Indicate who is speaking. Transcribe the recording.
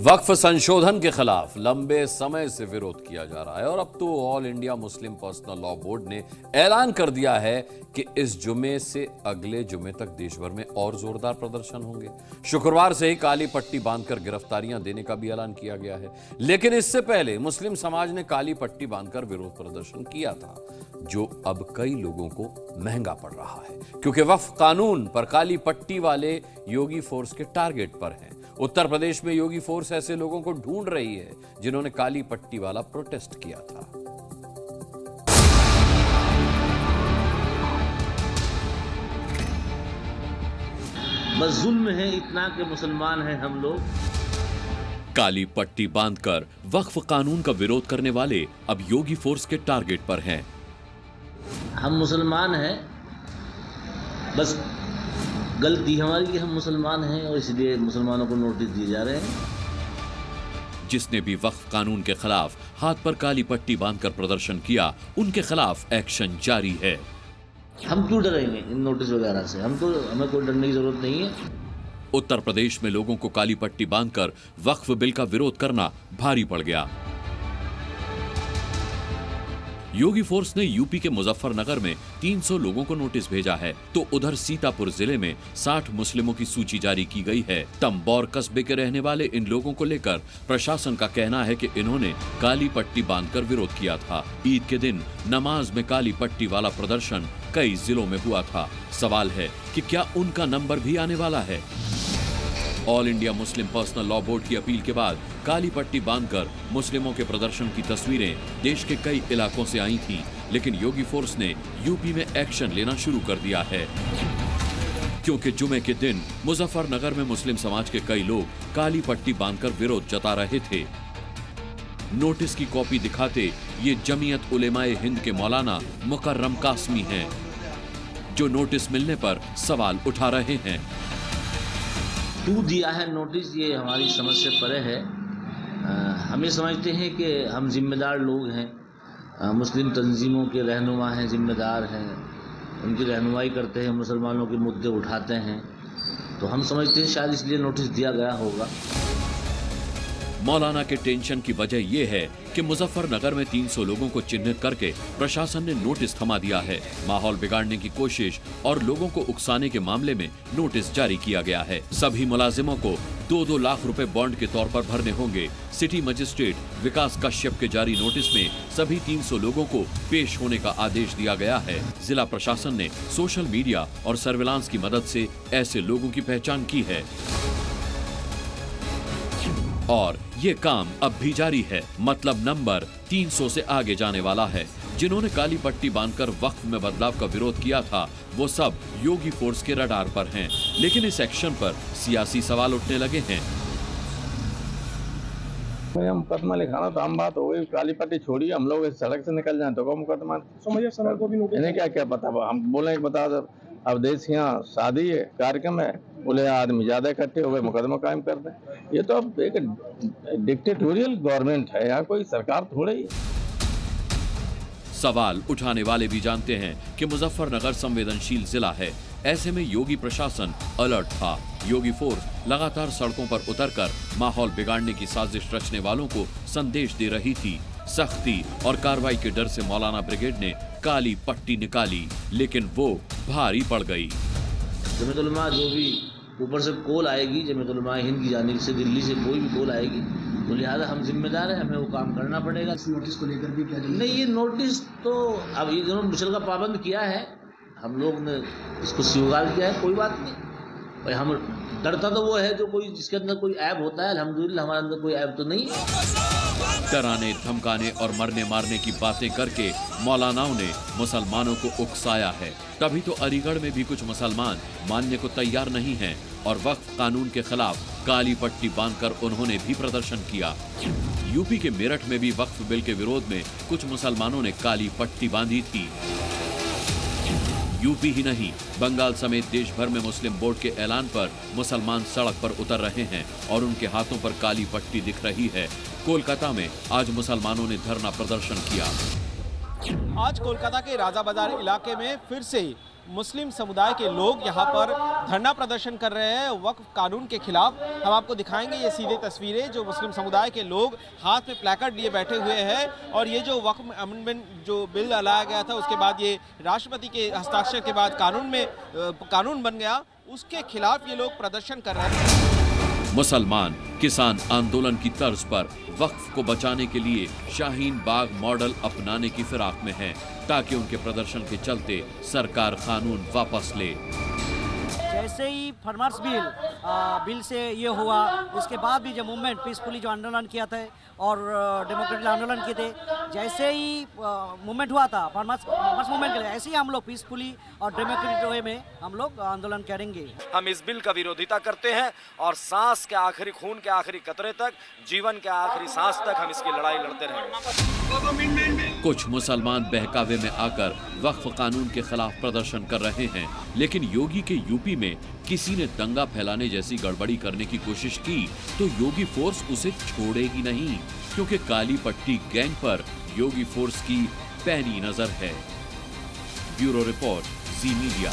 Speaker 1: वक्फ संशोधन के खिलाफ लंबे समय से विरोध किया जा रहा है और अब तो all India Muslim personal law board ने ऐलान कर दिया है कि इस जुमे से अगले जुमे तक देश भर में और जोरदार प्रदर्शन होंगे। शुक्रवार से ही काली पट्टी बांधकर गिरफ्तारियां देने का भी ऐलान किया गया है, लेकिन इससे पहले मुस्लिम समाज ने काली पट्टी बांधकर विरोध प्रदर्शन किया था, जो अब कई लोगों को महंगा पड़ रहा है, क्योंकि वक्फ कानून पर काली पट्टी वाले योगी फोर्स के टारगेट पर हैं। उत्तर प्रदेश में योगी फोर्स ऐसे लोगों को ढूंढ रही है जिन्होंने काली पट्टी वाला प्रोटेस्ट किया था।
Speaker 2: बस जुल्म है इतना कि मुसलमान हैं हम लोग।
Speaker 1: काली पट्टी बांधकर वक्फ कानून का विरोध करने वाले अब योगी फोर्स के टारगेट पर हैं।
Speaker 2: हम मुसलमान हैं, बस गलती हमारी कि हम मुसलमान हैं और इसलिए मुसलमानों को नोटिस दिए जा रहे हैं।
Speaker 1: जिसने भी वक्फ कानून के खिलाफ हाथ पर काली पट्टी बांधकर प्रदर्शन किया, उनके खिलाफ एक्शन जारी है।
Speaker 2: हम क्यों डरेंगे इन नोटिस वगैरह से? हमें कोई डरने की जरूरत नहीं है।
Speaker 1: उत्तर प्रदेश में लोगों को काली पट्टी बांधकर वक्फ बिल का विरोध करना भारी पड़ गया। योगी फोर्स ने यूपी के मुजफ्फरनगर में 300 लोगों को नोटिस भेजा है, तो उधर सीतापुर जिले में 60 मुस्लिमों की सूची जारी की गई है। तंबौर कस्बे के रहने वाले इन लोगों को लेकर प्रशासन का कहना है कि इन्होंने काली पट्टी बांधकर विरोध किया था। ईद के दिन नमाज में काली पट्टी वाला प्रदर्शन कई जिलों में हुआ था। सवाल है कि क्या उनका नंबर भी आने वाला है? All India Muslim personal law board की अपील के बाद काली पट्टी बांधकर मुस्लिमों के प्रदर्शन की तस्वीरें देश के कई इलाकों से आई थीं, लेकिन योगी फोर्स ने यूपी में एक्शन लेना शुरू कर दिया है, क्योंकि जुमे के दिन मुजफ्फरनगर में मुस्लिम समाज के कई लोग काली पट्टी बांधकर विरोध जता रहे थे। नोटिस की कॉपी दिखाते ये जमीयत उलेमाए हिंद के मौलाना मुकर्रम कासमी हैं, जो नोटिस मिलने पर सवाल उठा रहे हैं।
Speaker 2: क्यों दिया है नोटिस, ये हमारी समझ से परे है। हम ये समझते हैं कि हम जिम्मेदार लोग हैं, मुस्लिम तंजीमों के रहनुमा हैं, जिम्मेदार हैं, उनकी रहनुमाई करते हैं, मुसलमानों के मुद्दे उठाते हैं, तो हम समझते हैं शायद इसलिए नोटिस दिया गया होगा।
Speaker 1: मौलाना के टेंशन की वजह यह है कि मुजफ्फरनगर में 300 लोगों को चिन्हित करके प्रशासन ने नोटिस थमा दिया है। माहौल बिगाड़ने की कोशिश और लोगों को उकसाने के मामले में नोटिस जारी किया गया है। सभी मुलाजिमों को 2-2 लाख रुपए बॉन्ड के तौर पर भरने होंगे। सिटी मजिस्ट्रेट विकास कश्यप के जारी नोटिस में सभी 300 लोगों को पेश होने का आदेश दिया गया है। जिला प्रशासन ने सोशल मीडिया और सर्विलांस की मदद से ऐसे लोगों की पहचान की है और ये काम अब भी जारी है। मतलब नंबर 300 से आगे जाने वाला है। जिन्होंने काली पट्टी बांधकर वक्फ में बदलाव का विरोध किया था, वो सब योगी फोर्स के रडार पर हैं, लेकिन इस एक्शन पर सियासी सवाल उठने लगे हैं।
Speaker 3: मुकदमा लिखाना तो आम बात हो गई, काली पट्टी छोड़िए, हम लोग इस सड़क से निकल जाए तो को मुकदमा को भी इन्हें क्या पता, हम बोले बता दो अब देश यहाँ शादी है, कार्यक्रम है, बोले आदमी ज्यादा इकट्ठे हो गए, मुकदमा कायम कर दें। ये तो अब एक डिक्टेटोरियल गवर्नमेंट है, यहाँ कोई सरकार थोड़े ही।
Speaker 1: सवाल उठाने वाले भी जानते हैं कि मुजफ्फरनगर संवेदनशील जिला है, ऐसे में योगी प्रशासन अलर्ट था। योगी फोर्स लगातार सड़कों पर उतरकर माहौल बिगाड़ने की साजिश रचने वालों को संदेश दे रही थी। सख्ती और कार्रवाई के डर से मौलाना ब्रिगेड ने काली पट्टी निकाली, लेकिन वो भारी पड़ गई।
Speaker 2: जमीयत उलमा जो भी ऊपर से कॉल आएगी, जमीयत उलमा हिंद की जानिब से, दिल्ली से कोई भी कॉल आएगी, तो लिहाजा हम जिम्मेदार हैं, हमें वो काम करना पड़ेगा।
Speaker 4: इस नोटिस को लेकर भी क्या
Speaker 2: नहीं, ये नोटिस तो अब ये जिन्होंने मुशल का पाबंद किया है, हम लोग ने इसको स्वीकार किया है, कोई बात नहीं भाई। हम डरता तो वो है जो कोई जिसके अंदर कोई ऐब होता है, अल्हम्दुलिल्लाह हमारे अंदर कोई ऐब तो नहीं है।
Speaker 1: डराने, धमकाने और मरने मारने की बातें करके मौलानाओं ने मुसलमानों को उकसाया है। तभी तो अलीगढ़ में भी कुछ मुसलमान मानने को तैयार नहीं हैं और वक्फ कानून के खिलाफ काली पट्टी बांधकर उन्होंने भी प्रदर्शन किया। यूपी के मेरठ में भी वक्फ बिल के विरोध में कुछ मुसलमानों ने काली पट्टी बांधी थी। यूपी ही नहीं, बंगाल समेत देश भर में मुस्लिम बोर्ड के ऐलान पर मुसलमान सड़क पर उतर रहे हैं और उनके हाथों पर काली पट्टी दिख रही है। कोलकाता में आज मुसलमानों ने धरना प्रदर्शन किया।
Speaker 5: आज कोलकाता के राजा बाजार इलाके में फिर से
Speaker 4: मुस्लिम समुदाय के लोग यहाँ पर धरना प्रदर्शन कर रहे हैं वक्फ कानून के खिलाफ। हम आपको दिखाएंगे ये सीधे तस्वीरें, जो मुस्लिम समुदाय के लोग हाथ में प्लेकार्ड लिए बैठे हुए हैं। और ये जो वक्फ अमेंडमेंट जो बिल लाया गया था, उसके बाद ये राष्ट्रपति के हस्ताक्षर के बाद कानून बन गया, उसके खिलाफ ये लोग प्रदर्शन कर रहे हैं।
Speaker 1: मुसलमान किसान आंदोलन की तर्ज पर वक्फ को बचाने के लिए शाहीन बाग मॉडल अपनाने की फिराक में हैं, ताकि उनके प्रदर्शन के चलते सरकार कानून वापस ले।
Speaker 5: जैसे ही फार्मर्स बिल से ये हुआ, उसके बाद भी जो मूवमेंट पीसफुली जो आंदोलन किया था और डेमोक्रेटिक आंदोलन किए थे, जैसे ही मूवमेंट हुआ था फार्मर्स मूवमेंट के लिए, ऐसे ही हम लोग पीसफुली और डेमोक्रेटिक वे में हम लोग आंदोलन करेंगे।
Speaker 6: हम इस बिल का विरोधिता करते हैं और सांस के आखिरी खून के आखिरी कतरे तक, जीवन के आखिरी सांस तक हम इसकी लड़ाई लड़ते रहेंगे।
Speaker 1: कुछ मुसलमान बहकावे में आकर वक्फ कानून के खिलाफ प्रदर्शन कर रहे हैं, लेकिन योगी के यूपी में किसी ने दंगा फैलाने जैसी गड़बड़ी करने की कोशिश की तो योगी फोर्स उसे छोड़ेगी नहीं, क्योंकि काली पट्टी गैंग पर योगी फोर्स की पैनी नजर है। ब्यूरो रिपोर्ट, जी मीडिया।